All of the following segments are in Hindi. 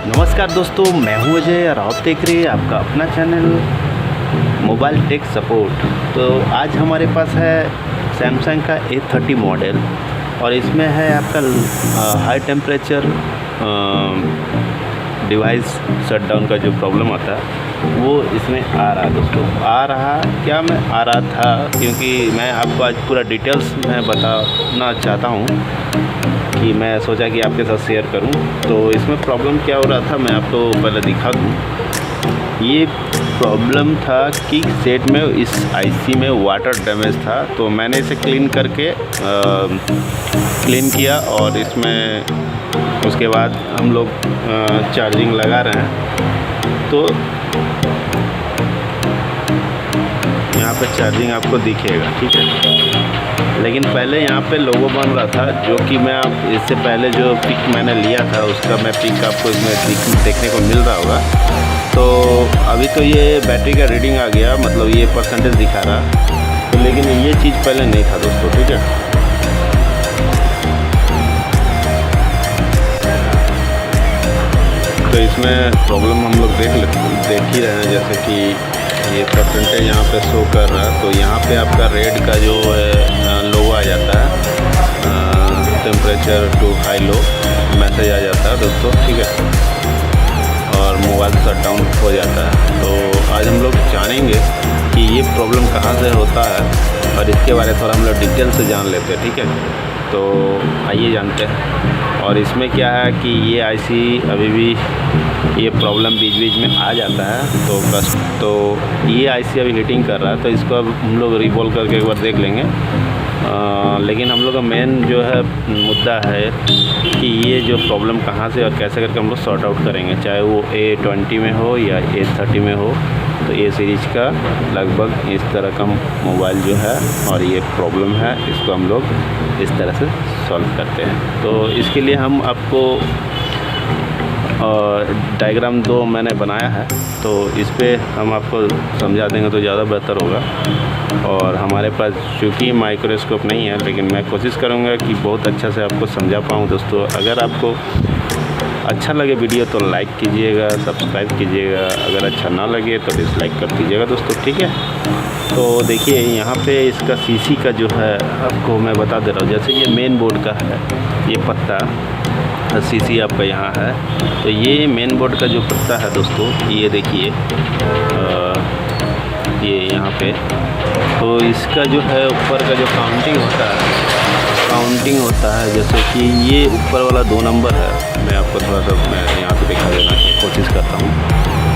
नमस्कार दोस्तों, मैं हूं अजय और आप देख रहे हैं आपका अपना चैनल मोबाइल टेक सपोर्ट। तो आज हमारे पास है सैमसंग का A30 मॉडल और इसमें है आपका हाई टेम्परेचर डिवाइस शटडाउन का जो प्रॉब्लम आता है वो इसमें आ रहा है दोस्तों। मैं आ रहा था क्योंकि मैं आपको आज पूरा डिटेल्स में बताना चाहता हूँ कि मैं सोचा कि आपके साथ शेयर करूं। तो इसमें प्रॉब्लम क्या हो रहा था मैं आपको पहले दिखा दूं। ये प्रॉब्लम था कि सेट में इस आईसी में वाटर डैमेज था, तो मैंने इसे क्लीन करके क्लीन किया और इसमें उसके बाद हम लोग चार्जिंग लगा रहे हैं। तो यहाँ पे चार्जिंग आपको दिखेगा, ठीक है। लेकिन पहले यहाँ पे लोगो बन रहा था, जो कि मैं आप इससे पहले जो पिक मैंने लिया था उसका मैं पिक आपको इसमें देखने को मिल रहा होगा। तो अभी तो ये बैटरी का रीडिंग आ गया, मतलब ये परसेंटेज दिखा रहा, तो लेकिन ये चीज़ पहले नहीं था दोस्तों, ठीक है। तो इसमें प्रॉब्लम हम लोग देख ही रहे हैं, जैसे कि ये परसेंटेज यहाँ पे शो कर रहा है। तो यहाँ पे आपका रेड का जो है लोगो आ जाता है, temperature too high low message आ जाता है दोस्तों, ठीक है। और मोबाइल शट डाउन हो जाता है। तो आज हम लोग जानेंगे कि ये प्रॉब्लम कहाँ से होता है और इसके बारे में थोड़ा हम लोग डिटेल से जान लेते हैं, ठीक है। तो आइए जानते हैं। और इसमें क्या है कि ये आईसी अभी भी ये प्रॉब्लम बीच बीच में आ जाता है। तो ये आईसी अभी हीटिंग कर रहा है, तो इसको अब हम लोग रिवॉल्व करके एक बार देख लेंगे। लेकिन हम लोग का मेन जो है मुद्दा है कि ये जो प्रॉब्लम कहाँ से और कैसे करके हम लोग सॉर्ट आउट करेंगे, चाहे वो A20 में हो या A30 में हो। तो ए सीरीज का लगभग इस तरह का मोबाइल जो है और ये प्रॉब्लम है, इसको हम लोग इस तरह से सॉल्व करते हैं। तो इसके लिए हम आपको डायग्राम 2 मैंने बनाया है, तो इस पे हम आपको समझा देंगे तो ज़्यादा बेहतर होगा। और हमारे पास चूँकि माइक्रोस्कोप नहीं है, लेकिन मैं कोशिश करूँगा कि बहुत अच्छा से आपको समझा पाऊँ दोस्तों। अगर आपको अच्छा लगे वीडियो तो लाइक कीजिएगा, सब्सक्राइब कीजिएगा। अगर अच्छा ना लगे तो डिसलाइक कर दीजिएगा दोस्तों, ठीक है। तो देखिए यहाँ पे इसका सीसी का जो है आपको मैं बता दे रहा हूँ। जैसे ये मेन बोर्ड का है, ये पत्ता सीसी आपका यहाँ है। तो ये मेन बोर्ड का जो पत्ता है दोस्तों, ये देखिए ये यहाँ पे। तो इसका जो है ऊपर का जो काउंटिंग होता है, जैसे कि ये ऊपर वाला 2 नंबर है। मैं आपको थोड़ा सा मैं यहाँ से दिखा देना की कोशिश करता हूँ।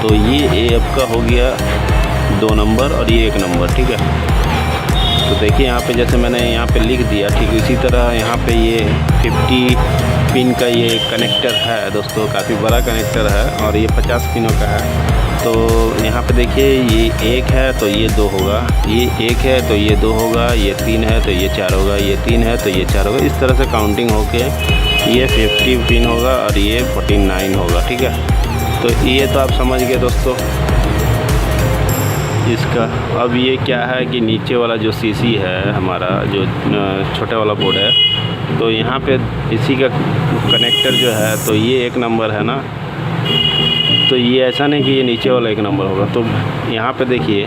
तो ये ए आपका हो गया 2 नंबर और ये 1 नंबर, ठीक है। तो देखिए यहाँ पे जैसे मैंने यहाँ पे लिख दिया, ठीक इसी तरह यहाँ पे ये 50 पिन का ये कनेक्टर है दोस्तों, काफ़ी बड़ा कनेक्टर है और ये 50 पिनों का है। तो यहाँ पे देखिए ये 1 है तो ये 2 होगा, ये 1 है तो ये 2 होगा, ये 3 है तो ये 4 होगा, ये 3 है तो ये 4 होगा। इस तरह से काउंटिंग होके ये 50 पिन होगा और ये 49 होगा, ठीक है। तो ये तो आप समझ गए दोस्तों इसका। अब ये क्या है कि नीचे वाला जो सीसी है हमारा, जो छोटा वाला बोर्ड है, तो यहाँ पे इसी का कनेक्टर जो है, तो ये 1 नंबर है ना। तो ये ऐसा नहीं कि ये नीचे वाला 1 नंबर होगा। तो यहाँ पे देखिए,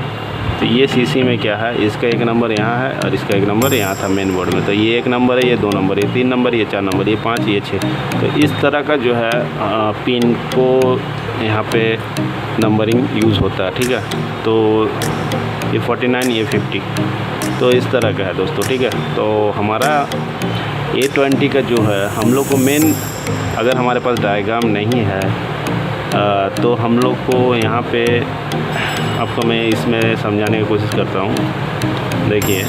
तो ये सीसी में क्या है, इसका 1 नंबर यहाँ है और इसका 1 नंबर यहाँ था मेन बोर्ड में। तो ये 1 नंबर है, ये 2 नंबर, ये 3 नंबर, ये 4 नंबर, ये 5, ये 6। तो इस तरह का जो है पिन को यहाँ पे नंबरिंग यूज़ होता है, ठीक है। तो ये 49, ये 50, तो इस तरह का है दोस्तों, ठीक है। तो हमारा A20 का जो है, हम लोग को मेन, अगर हमारे पास डायग्राम नहीं है तो हम लोग को यहाँ पे आपको मैं इसमें समझाने की कोशिश करता हूँ। देखिए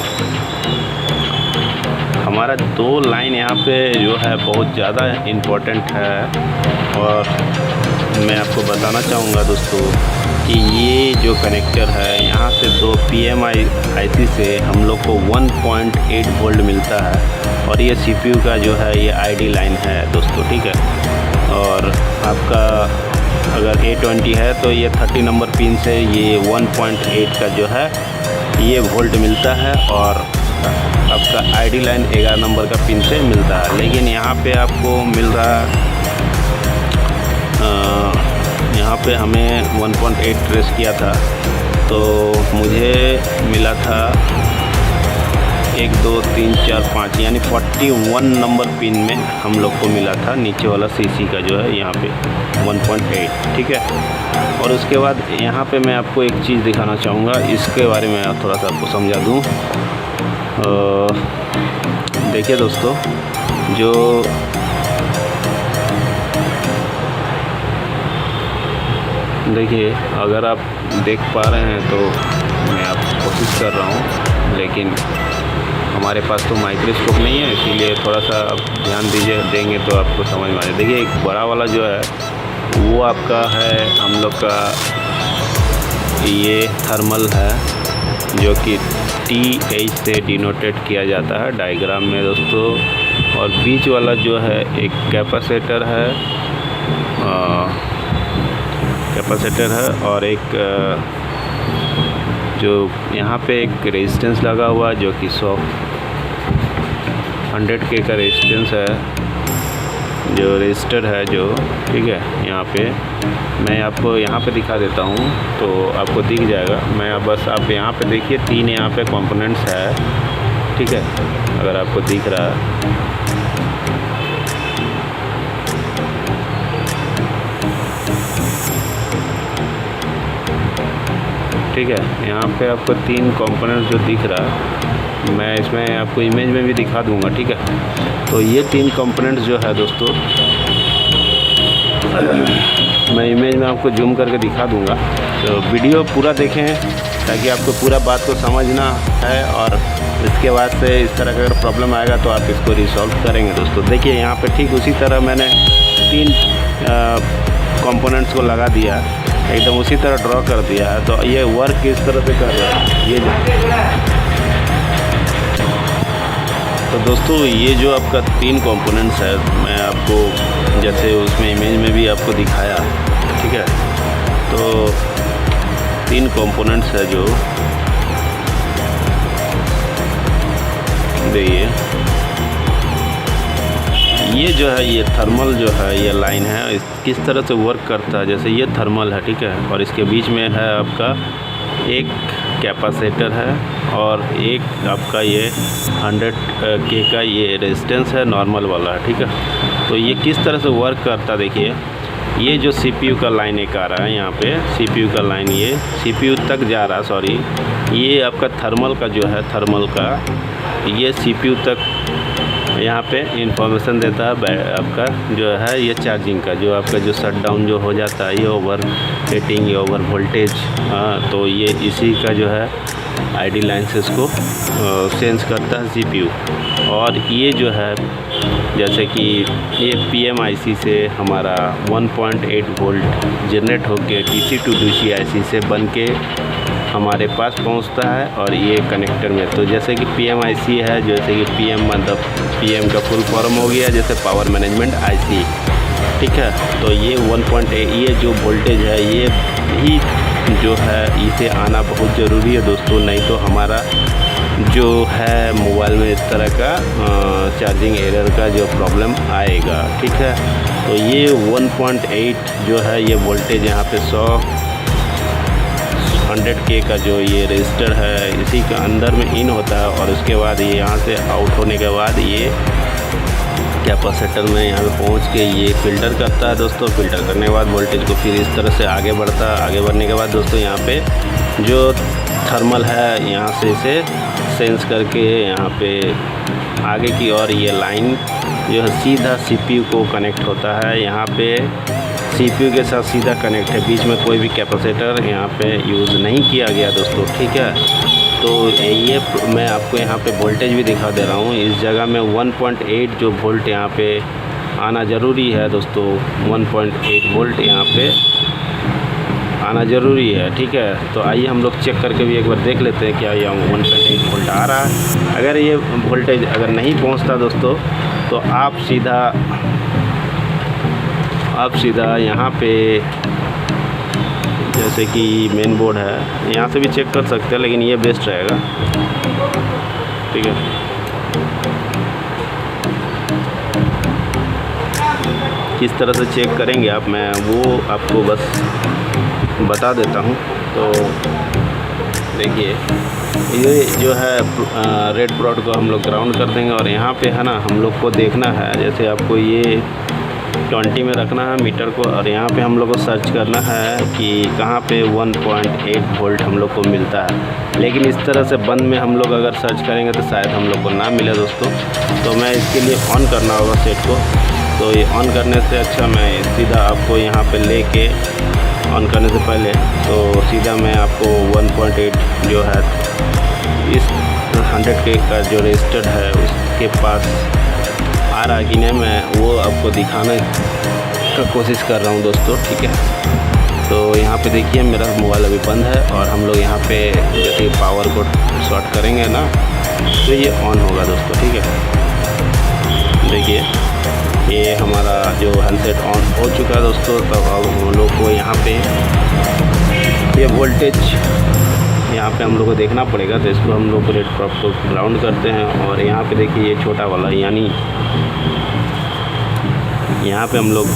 हमारा 2 लाइन यहाँ पे जो है बहुत ज़्यादा इम्पोर्टेंट है और मैं आपको बताना चाहूँगा दोस्तों कि ये जो कनेक्टर है, यहाँ से 2 PMI IC से हम लोग को 1.8 वोल्ट मिलता है और ये CPU का जो है ये ID लाइन है दोस्तों, ठीक है। और आपका अगर A20 है तो ये 30 नंबर पिन से ये 1.8 का जो है ये वोल्ट मिलता है और आपका ID लाइन 11 नंबर का पिन से मिलता है। लेकिन यहाँ पे आपको मिल रहा यहाँ पे हमें 1.8 ट्रेस किया था तो मुझे मिला था 1 2 3 4 5 यानी 41 नंबर पिन में हम लोग को मिला था नीचे वाला सीसी का जो है यहाँ पे 1.8, ठीक है। और उसके बाद यहाँ पे मैं आपको एक चीज़ दिखाना चाहूँगा, इसके बारे में थोड़ा सा आपको समझा दूँ। देखिए दोस्तों, जो देखिए अगर आप देख पा रहे हैं तो मैं आप कोशिश कर रहा हूँ, लेकिन हमारे पास तो माइक्रोस्कोप नहीं है, इसीलिए थोड़ा सा आप ध्यान देंगे तो आपको समझ में आ जाए। देखिए एक बड़ा वाला जो है वो आपका है हम लोग का ये थर्मल है, जो कि TH से डिनोटेड किया जाता है डायग्राम में दोस्तों। और बीच वाला जो है एक कैपेसिटर है, और एक जो यहाँ पे एक रेजिस्टेंस लगा हुआ है जो कि 100K का रेजिस्टेंस है, जो रजिस्टर है जो, ठीक है। यहाँ पे मैं आपको यहाँ पे दिखा देता हूँ तो आपको दिख जाएगा। मैं बस आप यहाँ पे देखिए 3 यहाँ पे कंपोनेंट्स है, ठीक है, अगर आपको दिख रहा है। ठीक है, यहाँ पे आपको 3 कंपोनेंट्स जो दिख रहा है, मैं इसमें आपको इमेज में भी दिखा दूंगा, ठीक है। तो ये 3 कंपोनेंट्स जो है दोस्तों, मैं इमेज में आपको जूम करके दिखा दूंगा, तो वीडियो पूरा देखें ताकि आपको पूरा बात को समझना है। और इसके बाद से इस तरह का अगर प्रॉब्लम आएगा तो आप इसको रिसॉल्व करेंगे दोस्तों। देखिए यहाँ पे ठीक उसी तरह मैंने 3 कंपोनेंट्स को लगा दिया, एकदम उसी तरह ड्रॉ कर दिया है। तो ये वर्क किस तरह से कर रहा है ये तो दोस्तों, ये जो आपका 3 कंपोनेंट्स है, मैं आपको जैसे उसमें इमेज में भी आपको दिखाया, ठीक है। तो 3 कंपोनेंट्स है जो देखिए, ये जो है ये थर्मल जो है ये लाइन है, किस तरह से वर्क करता है। जैसे ये थर्मल है, ठीक है, और इसके बीच में है आपका एक कैपेसिटर है और एक आपका ये 100K का ये रेजिस्टेंस है, नॉर्मल वाला है, ठीक है। तो ये किस तरह से वर्क करता है, देखिए ये जो CPU का लाइन एक आ रहा है यहाँ पे, CPU का लाइन ये CPU तक जा रहा है, सॉरी, ये आपका थर्मल का जो है, थर्मल का ये CPU तक यहाँ पे इंफॉर्मेशन देता है आपका जो है ये चार्जिंग का, जो आपका जो शट डाउन जो हो जाता है, ये ओवर हीटिंग या ओवर वोल्टेज, तो ये इसी का जो है ID लाइन से इसको सेंस करता है CPU। और ये जो है जैसे कि ये PMIC से हमारा 1.8 वोल्ट जनरेट होकर DC टू DC IC से बन के हमारे पास पहुंचता है, और ये कनेक्टर में। तो जैसे कि PMIC है, जैसे कि PM मतलब PM का फुल फॉर्म हो गया जैसे पावर मैनेजमेंट IC, ठीक है। तो ये 1.8 ये जो वोल्टेज है ये भी जो है इसे आना बहुत ज़रूरी है दोस्तों, नहीं तो हमारा जो है मोबाइल में इस तरह का चार्जिंग एरर का जो प्रॉब्लम आएगा, ठीक है। तो ये 1.8 जो है ये वोल्टेज यहाँ पे 100K का जो ये रजिस्टर है इसी के अंदर में इन होता है, और उसके बाद ये यहाँ से आउट होने के बाद ये कैपेसिटर में यहाँ पे पहुँच के ये फ़िल्टर करता है दोस्तों। फ़िल्टर करने के बाद वोल्टेज को फिर इस तरह से आगे बढ़ता है। आगे बढ़ने के बाद दोस्तों यहाँ पे जो थर्मल है यहाँ से इसे सेंस करके यहाँ पे आगे की और ये लाइन जो है सीधा CPU को कनेक्ट होता है। यहाँ पे CPU के साथ सीधा कनेक्ट है, बीच में कोई भी कैपेसिटर यहाँ पे यूज़ नहीं किया गया दोस्तों, ठीक है। तो ये मैं आपको यहाँ पे वोल्टेज भी दिखा दे रहा हूँ। इस जगह में 1.8 जो वोल्ट यहाँ पे आना ज़रूरी है दोस्तों, 1.8 वोल्ट यहाँ पे आना ज़रूरी है, ठीक है। तो आइए हम लोग चेक करके भी एक बार देख लेते हैं क्या ये 1.8 वोल्ट आ रहा है। अगर ये वोल्टेज अगर नहीं पहुंचता दोस्तों तो आप सीधा यहाँ पे जैसे कि मेन बोर्ड है यहाँ से भी चेक कर सकते हैं, लेकिन ये बेस्ट रहेगा, ठीक है। किस तरह से चेक करेंगे आप, मैं वो आपको बस बता देता हूँ। तो देखिए ये जो है रेड प्रोड को हम लोग ग्राउंड कर देंगे और यहाँ पे है ना हम लोग को देखना है, जैसे आपको ये 20 में रखना है मीटर को और यहाँ पे हम लोग को सर्च करना है कि कहाँ पे 1.8 वोल्ट हम लोग को मिलता है। लेकिन इस तरह से बंद में हम लोग अगर सर्च करेंगे तो शायद हम लोग को ना मिले दोस्तों। तो मैं इसके लिए ऑन करना होगा सेट को। तो ये ऑन करने से अच्छा मैं सीधा आपको यहाँ पे लेके ऑन करने से पहले तो सीधा मैं आपको 1.8 जो है इस 100K का जो रजिस्टर्ड है उसके पास आ रहा है कि नहीं, मैं वो आपको दिखाने का कोशिश कर रहा हूँ दोस्तों, ठीक है। तो यहाँ पे देखिए मेरा मोबाइल अभी बंद है और हम लोग यहाँ पे जैसे पावर को शॉर्ट करेंगे ना तो ये ऑन होगा दोस्तों, ठीक है। देखिए ये हमारा जो हैंडसेट ऑन हो चुका है दोस्तों। तब अब हम लोग को यहाँ पे ये वोल्टेज यहाँ पे हम लोग को देखना पड़ेगा। तो इसको हम लोग रेड प्रोड को ग्राउंड करते हैं और यहाँ पे देखिए ये छोटा वाला यानी यहाँ पे हम लोग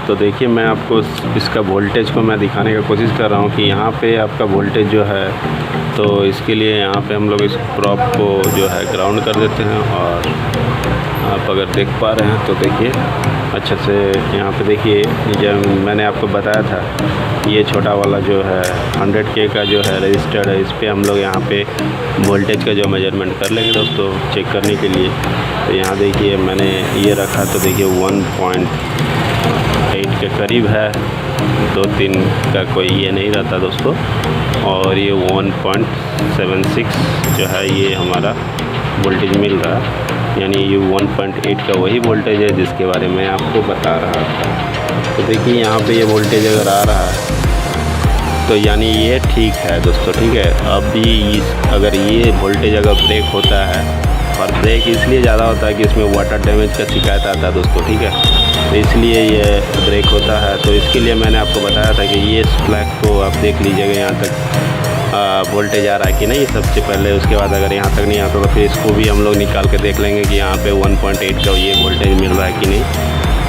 तो देखिए मैं आपको इसका वोल्टेज को मैं दिखाने का कोशिश कर रहा हूँ कि यहाँ पे आपका वोल्टेज जो है, तो इसके लिए यहाँ पे हम लोग इस प्रॉप को जो है ग्राउंड कर देते हैं। और आप अगर देख पा रहे हैं तो देखिए अच्छे से यहाँ पे देखिए जब मैंने आपको बताया था ये छोटा वाला जो है 100K का जो है रजिस्टर्ड है, इस पर हम लोग यहाँ पे वोल्टेज का जो मेजरमेंट कर लेंगे दोस्तों चेक करने के लिए। तो यहाँ देखिए मैंने ये रखा तो देखिए 1.8 के करीब है, 2-3 का कोई ये नहीं रहता दोस्तों। और ये 1.76 जो है ये हमारा वोल्टेज मिल रहा है, यानी ये 1.8 का वही वोल्टेज है जिसके बारे में आपको बता रहा था। तो देखिए यहाँ पे ये वोल्टेज अगर आ रहा है तो यानी ये ठीक है दोस्तों, ठीक है। अभी अगर ये वोल्टेज अगर ब्रेक होता है, और ब्रेक इसलिए ज़्यादा होता है कि इसमें वाटर डैमेज का शिकायत आता है दोस्तों, ठीक है। तो इसलिए ये ब्रेक होता है। तो इसके लिए मैंने आपको बताया था कि ये फ्लैग को आप देख लीजिएगा यहाँ तक वोल्टेज आ रहा है कि नहीं सबसे पहले। उसके बाद अगर यहाँ तक नहीं आता तो फिर इसको भी हम लोग निकाल के देख लेंगे कि यहाँ पे 1.8 का ये वोल्टेज मिल रहा है कि नहीं।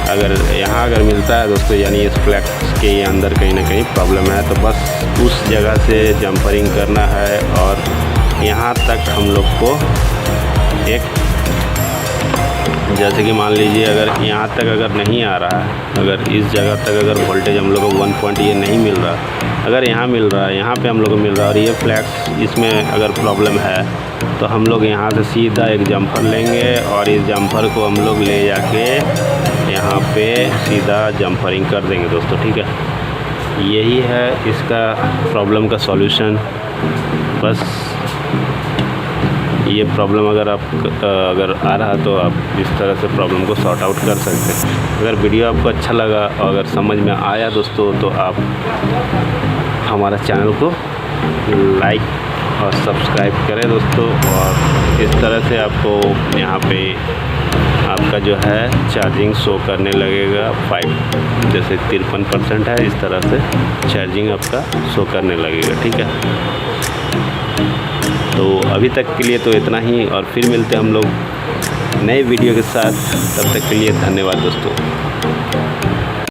अगर यहाँ अगर मिलता है दोस्तों यानी इस फ्लैग के अंदर कहीं ना कहीं प्रॉब्लम है। तो बस उस जगह से जंपरिंग करना है और यहाँ तक हम लोग को एक जैसे कि मान लीजिए अगर यहाँ तक अगर नहीं आ रहा है, अगर इस जगह तक अगर वोल्टेज हम लोग को 1 पॉइंट ये नहीं मिल रहा, अगर यहाँ मिल रहा है, यहाँ पे हम लोग को मिल रहा है और ये फ्लैग्स इसमें अगर प्रॉब्लम है तो हम लोग यहाँ से सीधा एक जंपर लेंगे और इस जंपर को हम लोग ले जाके यहाँ पे सीधा जंपरिंग कर देंगे दोस्तों, ठीक है। यही है इसका प्रॉब्लम का सॉल्यूशन। बस ये प्रॉब्लम अगर आ रहा तो आप इस तरह से प्रॉब्लम को सॉर्ट आउट कर सकते हैं। अगर वीडियो आपको अच्छा लगा और अगर समझ में आया दोस्तों तो आप हमारा चैनल को लाइक और सब्सक्राइब करें दोस्तों। और इस तरह से आपको यहाँ पे आपका जो है चार्जिंग शो करने लगेगा 5 जैसे 53% है, इस तरह से चार्जिंग आपका शो करने लगेगा, ठीक है। तो अभी तक के लिए तो इतना ही और फिर मिलते हैं हम लोग नए वीडियो के साथ। तब तक के लिए धन्यवाद दोस्तों।